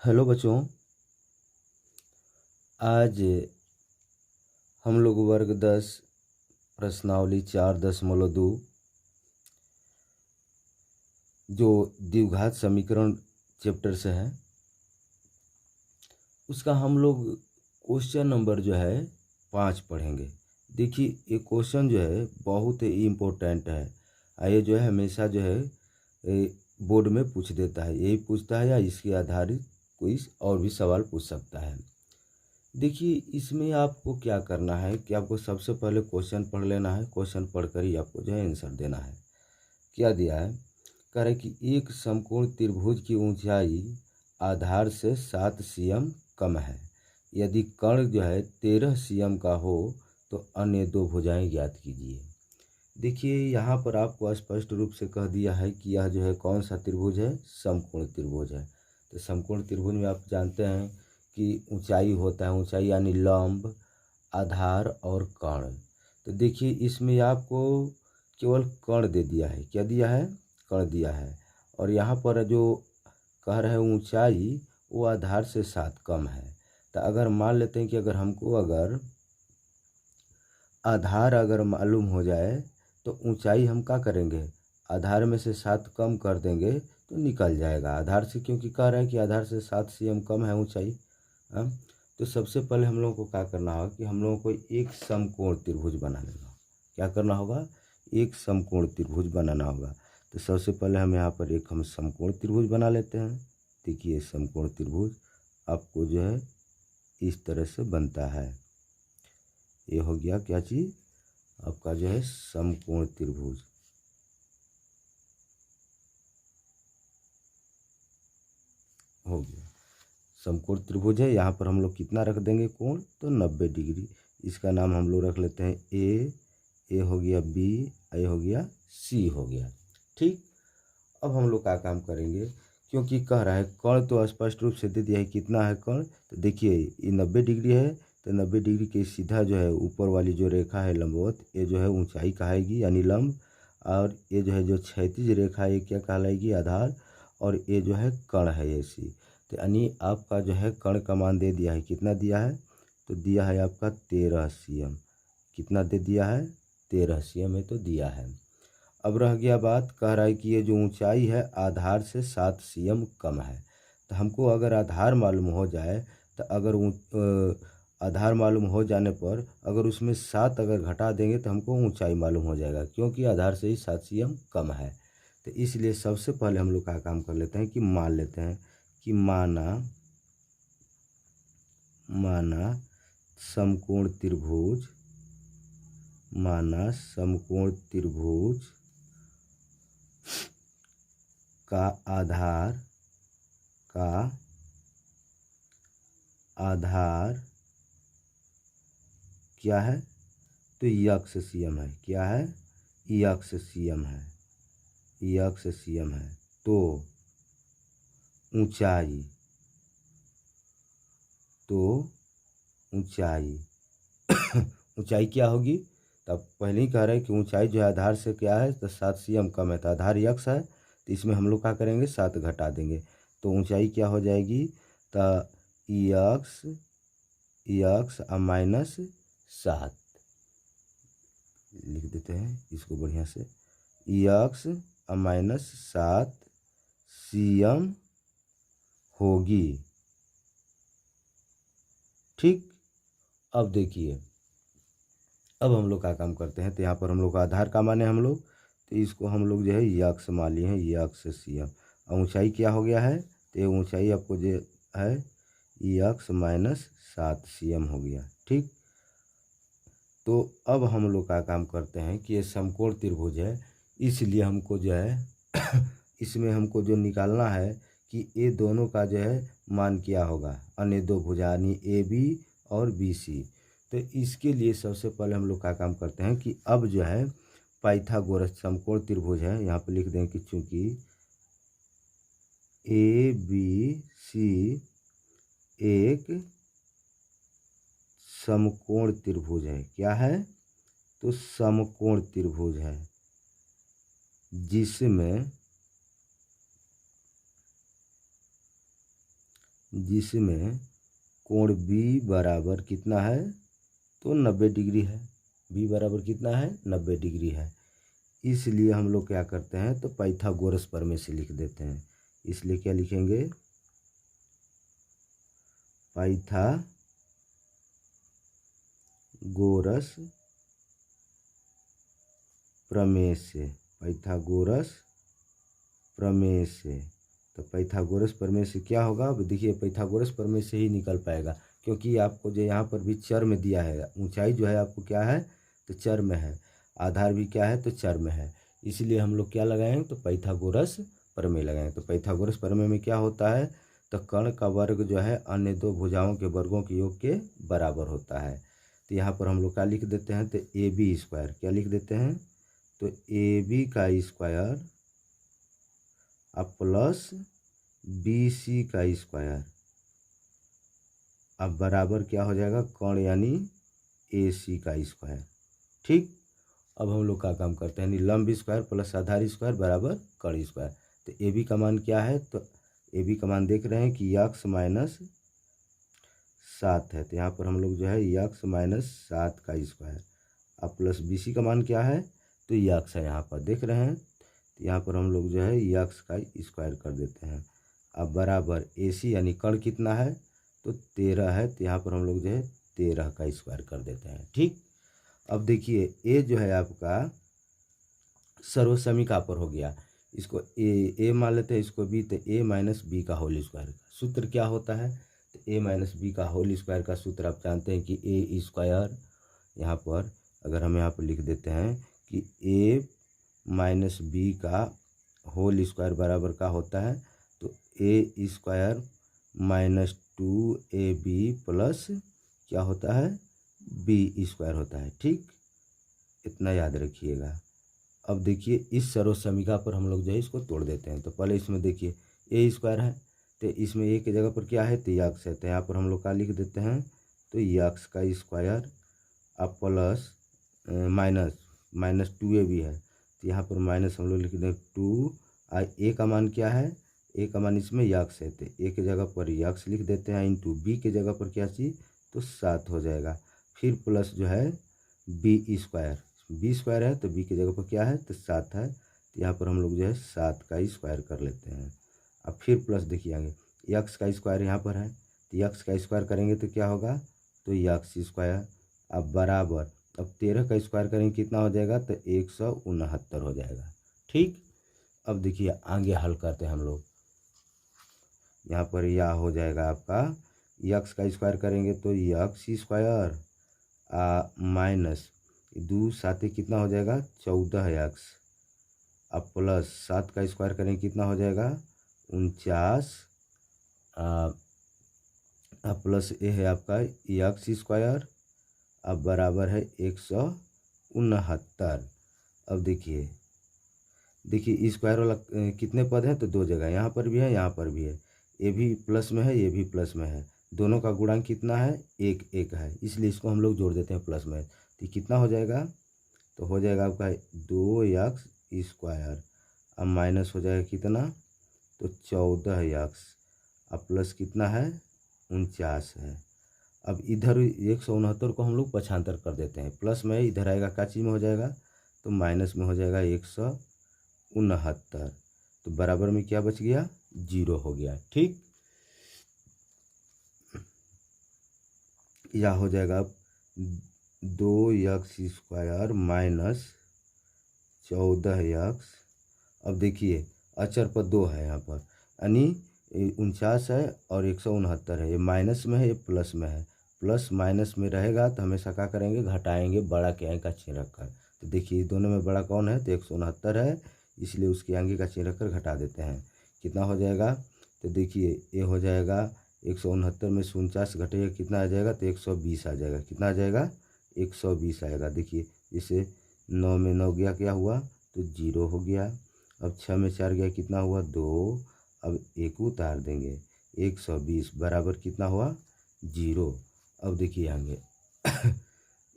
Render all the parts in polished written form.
Hello बच्चों, आज हम लोग वर्ग 10 प्रश्नावली 4.2 जो द्विघात समीकरण चैप्टर से है उसका हम लोग क्वेश्चन नंबर जो है 5 पढ़ेंगे। देखिए ये क्वेश्चन जो है बहुत ही इम्पोर्टेंट है। ये जो है हमेशा जो है बोर्ड में पूछ देता है, यही पूछता है या इसके आधारित कोई और भी सवाल पूछ सकता है। देखिए इसमें आपको क्या करना है कि आपको सबसे पहले क्वेश्चन पढ़ लेना है। क्वेश्चन पढ़कर ही आपको जो है आंसर देना है। क्या दिया है, कह रहे कि एक समकोण त्रिभुज की ऊंचाई आधार से 7 cm कम है। यदि कर्ण जो है 13 cm का हो तो अन्य दो भुजाएं ज्ञात कीजिए। देखिए यहाँ पर आपको स्पष्ट रूप से कह दिया है कि यह जो है कौन सा त्रिभुज है, समकोण त्रिभुज है। तो समकोण त्रिभुज में आप जानते हैं कि ऊंचाई होता है, ऊंचाई यानी लंब, आधार और कर्ण। तो देखिए इसमें आपको केवल कर्ण दे दिया है। क्या दिया है? कर्ण दिया है। और यहाँ पर जो कह रहे हैं ऊंचाई वो आधार से 7 कम है। तो अगर मान लेते हैं कि अगर आधार मालूम हो जाए तो ऊंचाई हम क्या करेंगे, आधार में से 7 कम कर देंगे तो निकल जाएगा आधार से, क्योंकि कह रहा है कि आधार से 7 cm कम है ऊंचाई। हाँ, तो सबसे पहले हम लोगों को क्या करना होगा कि हम लोगों को एक समकोण त्रिभुज बना लेना। क्या करना होगा? एक समकोण त्रिभुज बनाना होगा। तो सबसे पहले हम यहाँ पर एक समकोण त्रिभुज बना लेते हैं। देखिए समकोण त्रिभुज आपको जो है इस तरह से बनता है। ये हो गया क्या चीज़, आपका जो है समकोण त्रिभुज। हो गया समकोण त्रिभुज है। यहाँ पर हम लोग कितना रख देंगे कोण, तो 90 डिग्री। इसका नाम हम लोग रख लेते हैं ए हो गया बी, ए हो गया सी हो गया। ठीक, अब हम लोग क्या काम करेंगे, क्योंकि कह रहा है कर्ण तो स्पष्ट रूप से दे दिया है कितना है कर्ण। तो देखिए ये 90 डिग्री है, तो 90 डिग्री के सीधा जो है ऊपर वाली जो रेखा है लंबवत, ये जो है ऊंचाई कहाएगी यानी लंब। और ये जो है जो क्षैतिज रेखा है ये क्या कहलाएगी, आधार। और ये जो है कर्ण है ये सी। तो यानी आपका जो है कर्ण का मान दे दिया है, कितना दिया है, तो दिया है आपका 13 cm। कितना दे दिया है, 13 cm है तो दिया है। अब रह गया बात, कह रहा है कि ये जो ऊंचाई है आधार से 7 cm कम है। तो हमको अगर आधार मालूम हो जाए तो आधार मालूम हो जाने पर अगर उसमें 7 अगर घटा देंगे तो हमको ऊंचाई मालूम हो जाएगा, क्योंकि आधार से ही 7 cm कम है। तो इसलिए सबसे पहले हम लोग का काम कर लेते हैं कि मान लेते हैं कि माना समकोण त्रिभुज, माना समकोण त्रिभुज का आधार क्या है, तो यक्ष cm है। क्या है? यक्ष cm है, यक्ष cm है। तो ऊंचाई, ऊंचाई क्या होगी, तब पहले ही कह रहे हैं कि ऊंचाई जो है आधार से क्या है, तो 7 cm कम है। तो आधार यक्ष है तो इसमें हम लोग क्या करेंगे, 7 घटा देंगे तो ऊंचाई क्या हो जाएगी, तो यक्ष -7 लिख देते हैं इसको बढ़िया से, यक्ष -7 cm होगी। ठीक, अब देखिए अब हम लोग का काम करते हैं। तो यहाँ पर हम लोग का आधार का मान है हम लोग, तो इसको हम लोग जो है यक्ष मान लिए हैं, यक्ष cm। और ऊंचाई क्या हो गया है, तो ये ऊंचाई आपको जो है यक्ष -7 cm हो गया। ठीक, तो अब हम लोग का काम करते हैं कि ये समकोण त्रिभुज है, इसलिए हमको जो है इसमें हमको जो निकालना है कि ये दोनों का जो है मान क्या होगा, अन्य दो भुजा यानी ए बी और बी सी। तो इसके लिए सबसे पहले हम लोग का काम करते हैं कि अब जो है पाइथागोरस समकोण त्रिभुज है, यहाँ पर लिख दें कि चूंकि ए बी सी एक समकोण त्रिभुज है। क्या है, तो समकोण त्रिभुज है जिसमें जिसमें कोण बी बराबर कितना है, तो 90 डिग्री है। बी बराबर कितना है, 90 डिग्री है। इसलिए हम लोग क्या करते हैं, तो पाइथागोरस प्रमेय से लिख देते हैं। इसलिए क्या लिखेंगे, पाइथागोरस प्रमेय से, पाइथागोरस प्रमेय से। तो पाइथागोरस प्रमेय से क्या होगा, अब देखिए पाइथागोरस प्रमेय से ही निकल पाएगा, क्योंकि आपको जो यहाँ पर भी चर में दिया है, ऊंचाई जो है आपको क्या है, तो चर में है, आधार भी क्या है, तो चर में है। इसलिए हम लोग क्या लगाएंगे, तो पाइथागोरस प्रमेय लगाएंगे। तो पाइथागोरस प्रमेय में क्या होता है, तो कर्ण का वर्ग जो है अन्य दो भुजाओं के वर्गों के योग के बराबर होता है। तो यहाँ पर हम लोग क्या लिख देते हैं, तो ए बी स्क्वायर, क्या लिख देते हैं, तो ए बी का स्क्वायर अब प्लस बी सी का स्क्वायर, अब बराबर क्या हो जाएगा, कर्ण यानी ए सी का स्क्वायर। ठीक, अब हम लोग का काम करते हैं, लंब स्क्वायर प्लस आधार स्क्वायर बराबर कर्ण स्क्वायर। तो ए बी का मान क्या है, तो ए बी का मान देख रहे हैं कि यक्स माइनस 7 है। तो यहाँ पर हम लोग जो है यक्स माइनस 7 का स्क्वायर, अब प्लस बी सी का मान क्या है, तो यक्स है, यहाँ पर देख रहे हैं। तो यहाँ पर हम लोग जो है यक्स का स्क्वायर कर देते हैं। अब बराबर ए सी यानी कर्ण कितना है, तो 13 है। तो यहाँ पर हम लोग जो है 13 का स्क्वायर कर देते हैं। ठीक, अब देखिए ए जो है आपका सर्वसमीका पर हो गया, इसको ए मान लेते हैं, इसको बी। तो ए माइनस बी का होल स्क्वायर का सूत्र क्या होता है, तो ए माइनस बी का होल स्क्वायर का सूत्र आप जानते हैं कि ए स्क्वायर, यहाँ पर अगर हम यहाँ पर लिख देते हैं कि ए माइनस बी का होल स्क्वायर बराबर का होता है, तो ए स्क्वायर माइनस 2ab प्लस क्या होता है, बी स्क्वायर होता है। ठीक, इतना याद रखिएगा। अब देखिए इस सर्वसमीका पर हम लोग जो है इसको तोड़ देते हैं। तो पहले इसमें देखिए ए स्क्वायर है, तो इसमें ए की जगह पर क्या है, तो यक्स है। तो यहाँ पर हम लोग क्या लिख देते हैं, तो यक्स का स्क्वायर अब प्लस माइनस 2ab है। तो यहाँ पर माइनस हम लोग लिख दें 2, ए का मान क्या है, ए का मान इसमें यक्स है, तो ए की जगह पर यक्स लिख देते हैं, इंटू बी की जगह पर क्या चीज़, तो 7 हो जाएगा। फिर प्लस जो है बी स्क्वायर, बी स्क्वायर है तो बी की जगह पर क्या है, तो 7 है। तो यहाँ पर हम लोग जो है 7 का स्क्वायर कर लेते हैं। अब फिर प्लस देखिए आगे यक्स का स्क्वायर यहाँ पर है, तो यक्स का स्क्वायर करेंगे तो क्या होगा, तो यक्स स्क्वायर। अब बराबर अब 13 का स्क्वायर करेंगे कितना हो जाएगा, तो 169 हो जाएगा। ठीक, अब देखिए आगे हल करते हैं हम लोग। यहाँ पर यह हो जाएगा आपका यक्स का स्क्वायर करेंगे तो यक्स स्क्वायर माइनस 2 7 कितना हो जाएगा, 14 यक्स। अब प्लस 7 का स्क्वायर करेंगे कितना हो जाएगा, 49। अब प्लस ए है आपका यक्स स्क्वायर, अब बराबर है 169। अब देखिए स्क्वायर वाला कितने पद हैं, तो 2 जगह, यहाँ पर भी है यहाँ पर भी है, ये भी प्लस में है ये भी प्लस में है, दोनों का गुणांक कितना है, 1 है, इसलिए इसको हम लोग जोड़ देते हैं प्लस में। तो कितना हो जाएगा, तो हो जाएगा आपका 2x स्क्वायर, अब माइनस हो जाएगा कितना, तो 14x, अब प्लस कितना है, 49 है। अब इधर 169 को हम लोग पक्षांतर कर देते हैं, प्लस में इधर आएगा क्या चीज़ में हो जाएगा, तो माइनस में हो जाएगा 169। तो बराबर में क्या बच गया, 0 हो गया। ठीक, यह हो जाएगा 2x स्क्वायर माइनस 14x। अब देखिए अचर पर 2 है यहाँ पर, यानी 49 है और 169 है, ये माइनस में है ये प्लस में है, प्लस माइनस में रहेगा तो हमेशा क्या करेंगे, घटाएंगे बड़ा के आगे का चिन्ह रखकर। तो देखिए दोनों में बड़ा कौन है, तो 169 है, इसलिए उसके आगे का चिन्ह रखकर घटा देते हैं। कितना हो जाएगा, तो देखिए ये हो जाएगा 169 में 49 घटेगा कितना आ जाएगा, तो 120 आ जाएगा। कितना आ जाएगा, 120 आएगा। देखिए जैसे 9 में 9 गया क्या हुआ, तो 0 हो गया। अब 6 में 4 गया कितना हुआ, 2। अब 1 उतार देंगे, 120 बराबर कितना हुआ, 0। अब देखिए आगे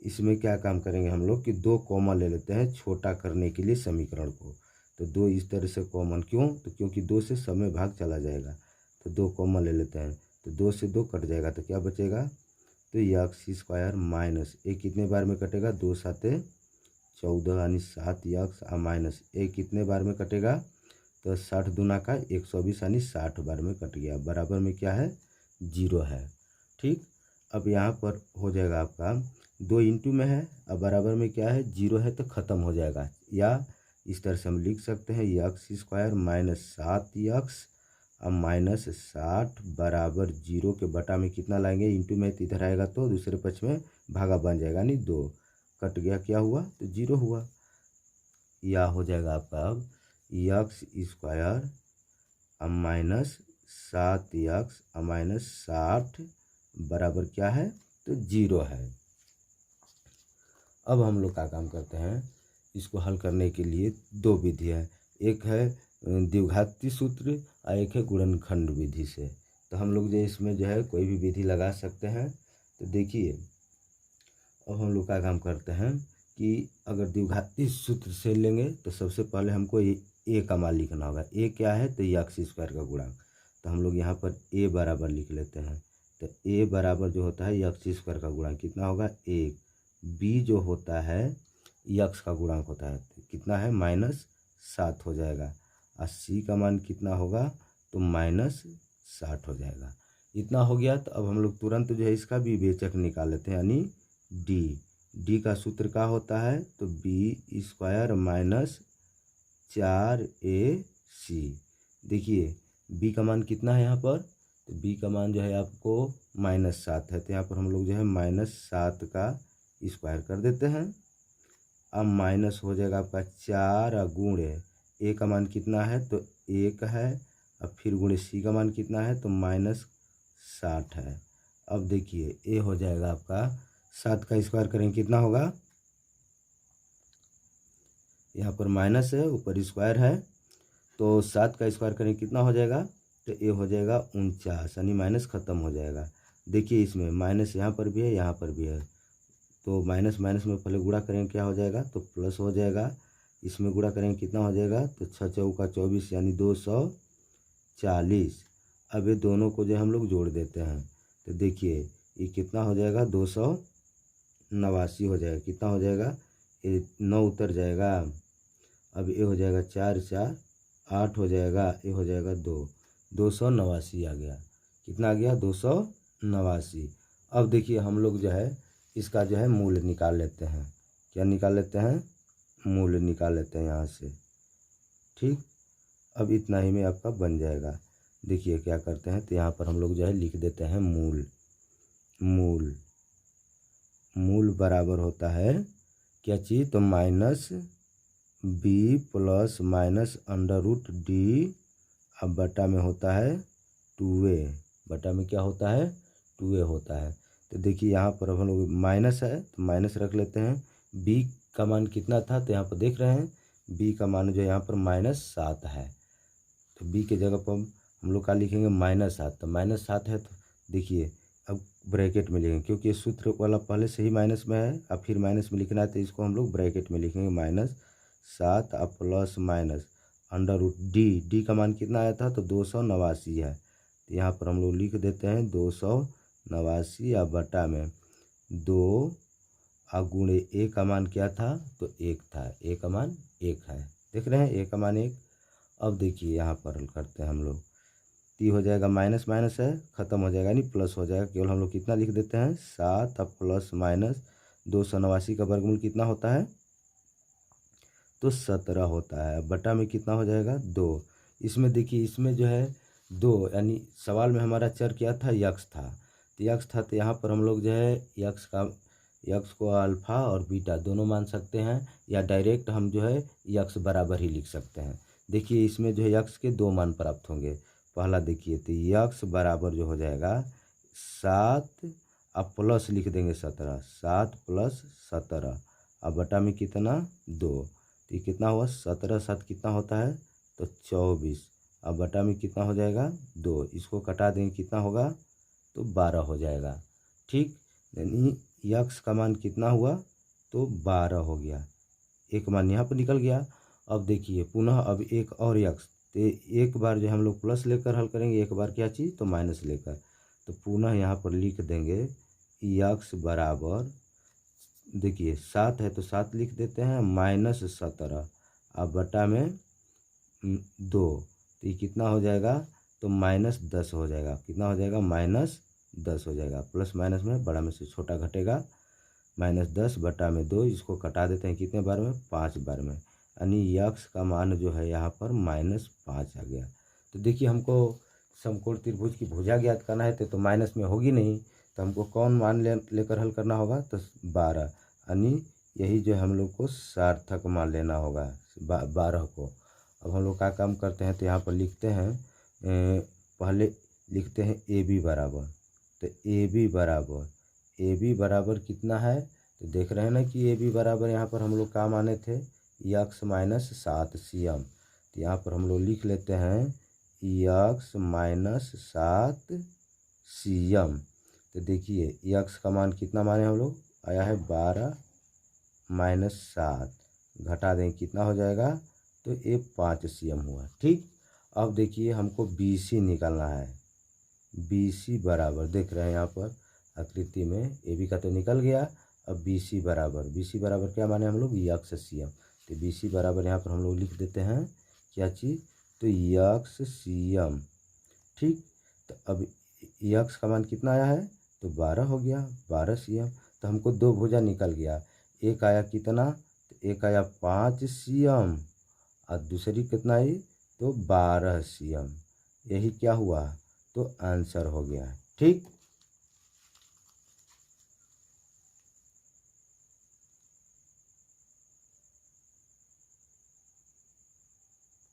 इसमें क्या काम करेंगे हम लोग कि 2 कॉमन ले लेते हैं छोटा करने के लिए समीकरण को। तो 2 इस तरह से कॉमन, क्यों, तो क्योंकि 2 से सब में भाग चला जाएगा, तो 2 कॉमन ले लेते हैं। तो 2 से 2 कट जाएगा तो क्या बचेगा, तो यक्स स्क्वायर माइनस एक कितने बार में कटेगा, 2 साते 14 यानी 7 यक्स माइनस एक कितने बार में कटेगा, तो 60 दूना का 120 यानी 60 बार में कट गया, बराबर में क्या है, 0 है। ठीक, अब यहाँ पर हो जाएगा आपका 2 इंटू में है, अब बराबर में क्या है, 0 है तो ख़त्म हो जाएगा, या इस तरह से हम लिख सकते हैं यक्स स्क्वायर माइनस 7 यक्स अब माइनस 60 बराबर 0 के बटा में कितना लाएंगे, इंटू में तो इधर आएगा तो दूसरे पक्ष में भागा बन जाएगा, यानी 2 कट गया, क्या हुआ, तो 0 हुआ। या हो जाएगा आपका अब यक्स स्क्वायर अब माइनस 7 यक्स अब माइनस 60 बराबर क्या है, तो 0 है। अब हम लोग का काम करते हैं, इसको हल करने के लिए 2 विधि है, एक है द्विघाती सूत्र और एक है गुणनखंड विधि से। तो हम लोग जो इसमें जो है कोई भी विधि लगा सकते हैं। तो देखिए अब हम लोग का काम करते हैं कि अगर द्विघाती सूत्र से लेंगे तो सबसे पहले हमको ए का मान लिखना होगा। ए क्या है, तो यक्स स्क्वायर का गुणांक। तो हम लोग यहाँ पर ए बराबर लिख लेते हैं। तो ए बराबर जो होता है यक्स स्क्वायर का गुणांक कितना होगा, 1। बी जो होता है यक्स का गुणांक होता है, तो कितना है, -7 हो जाएगा। और सी का मान कितना होगा, तो -60 हो जाएगा। इतना हो गया। तो अब हम लोग तुरंत जो है इसका विवेचक निकाल लेते हैं, यानी डी का सूत्र क्या होता है, तो बी स्क्वायर माइनस 4ac। देखिए बी का मान कितना है यहाँ पर, तो बी का मान जो है आपको -7 है, तो यहाँ पर हम लोग जो है -7 का स्क्वायर कर देते हैं। अब माइनस हो जाएगा आपका 4 गुणे ए का मान कितना है, तो 1 है। अब फिर गुणे सी का मान कितना है, तो -60 है। अब देखिए ए हो जाएगा आपका 7 का स्क्वायर करेंगे कितना होगा, यहाँ पर माइनस है ऊपर स्क्वायर है, तो 7 का स्क्वायर करेंगे कितना हो जाएगा, तो ए हो जाएगा 49, यानी माइनस ख़त्म हो जाएगा। देखिए इसमें माइनस यहाँ पर भी है, यहाँ पर भी है, तो माइनस माइनस में पहले गुणा करेंगे क्या हो जाएगा, तो प्लस हो जाएगा। इसमें गुणा करेंगे कितना हो जाएगा, तो 6 चौका 24 यानी 240। अब ये दोनों को जो हम लोग जोड़ देते हैं, तो देखिए ये कितना हो जाएगा, 289 हो जाएगा। कितना हो जाएगा, ये 9 उतर जाएगा। अब ये हो जाएगा 4 4 8 हो जाएगा, ये हो जाएगा 289 आ गया। कितना आ गया, 289। अब देखिए हम लोग जो है इसका जो है मूल निकाल लेते हैं। क्या निकाल लेते हैं, मूल निकाल लेते हैं यहाँ से। ठीक, अब इतना ही में आपका बन जाएगा। देखिए क्या करते हैं, तो यहाँ पर हम लोग जो है लिख देते हैं मूल बराबर होता है क्या चीज़, तो -b प्लस -√d अब बटा में होता है 2a, बटा में क्या होता है, 2a होता है। तो देखिए यहाँ पर अब हम लोग माइनस है तो माइनस रख लेते हैं। b का मान कितना था, तो यहाँ पर देख रहे हैं b का मान जो यहाँ पर -7 है, तो b के जगह पर हम लोग क्या लिखेंगे, -7। तो -7 है, तो देखिए अब ब्रैकेट में लिखेंगे, क्योंकि ये सूत्र वाला पहले से ही माइनस में है, अब फिर माइनस में लिखना है, तो इसको हम लोग ब्रैकेट में लिखेंगे -7 अब प्लस माइनस √d का मान कितना आया था, तो 289 है। तो यहाँ पर हम लोग लिख देते हैं 289 या बटा में 2 गुणे ए का मान क्या था, तो 1 था, ए का मान 1 है। देख रहे हैं ए का मान 1। अब देखिए यहाँ पर करते हैं हम लोग, ती हो जाएगा माइनस माइनस है, ख़त्म हो जाएगा, यानी प्लस हो जाएगा। केवल हम लोग कितना लिख देते हैं, 7 अब प्लस माइनस 289 का वर्गमूल कितना होता है, तो 17 होता है। बटा में कितना हो जाएगा, 2। इसमें देखिए इसमें जो है 2, यानी सवाल में हमारा चर क्या था, यक्स था। तो यक्स था, तो यहाँ पर हम लोग जो है यक्स को अल्फ़ा और बीटा दोनों मान सकते हैं, या डायरेक्ट हम जो है यक्स बराबर ही लिख सकते हैं। देखिए इसमें जो है यक्स के 2 मान प्राप्त होंगे। पहला देखिए, तो यक्स बराबर जो हो जाएगा 7 अब प्लस लिख देंगे 17, 7 + 17 अब बटा में कितना, 2। तो ये कितना हुआ, 17 7 कितना होता है, तो 24 अब बटा में कितना हो जाएगा, 2। इसको कटा देंगे कितना होगा, तो 12 हो जाएगा। ठीक, यानी यक्स का मान कितना हुआ, तो 12 हो गया। एक मान यहाँ पर निकल गया। अब देखिए पुनः अब एक और यक्स, तो एक बार जो हम लोग प्लस लेकर हल करेंगे, एक बार क्या चीज़, तो माइनस लेकर। तो पुनः यहाँ पर लिख देंगे यक्स बराबर, देखिए 7 है तो 7 लिख देते हैं, -17 अब बटा में 2, तो ये कितना हो जाएगा, तो -10 हो जाएगा। कितना हो जाएगा, -10 हो जाएगा। प्लस माइनस में बड़ा में से छोटा घटेगा, -10 बटा में 2, इसको कटा देते हैं कितने बार में, 5 बार में, यानी यक्स का मान जो है यहाँ पर -5 आ गया। तो देखिए हमको समकोण त्रिभुज की भुजा ज्ञात करना है तो माइनस में होगी नहीं, तो हमको कौन मान लेकर हल करना होगा, तो 12, यानी यही जो हम लोग को सार्थक मान लेना होगा 12 को। अब हम लोग क्या काम करते हैं, तो यहाँ पर लिखते हैं, पहले लिखते हैं ए बी बराबर, तो ए बी बराबर कितना है, तो देख रहे हैं ना कि ए बी बराबर यहाँ पर हम लोग क्या माने थे, यक्स माइनस 7 CM। तो यहाँ पर हम लोग लिख लेते हैं यक्स माइनस 7 CM। तो देखिए यक्स का मान कितना माने हम लोग, आया है 12 माइनस 7, घटा दें कितना हो जाएगा, तो ये 5 CM हुआ। ठीक, अब देखिए हमको BC निकालना है। BC बराबर देख रहे हैं यहाँ पर आकृति में, ए बी का तो निकल गया, अब BC बराबर क्या माने हम लोग, यक्स CM। तो BC बराबर यहाँ पर हम लोग लिख देते हैं क्या चीज़, तो यक्स CM। ठीक, तो अब यक्स का मान कितना आया है, तो 12 हो गया, 12 CM। तो हमको 2 भुजा निकल गया, एक आया कितना, तो एक आया 5 CM और दूसरी कितना आई, तो 12 CM। यही क्या हुआ, तो आंसर हो गया। ठीक।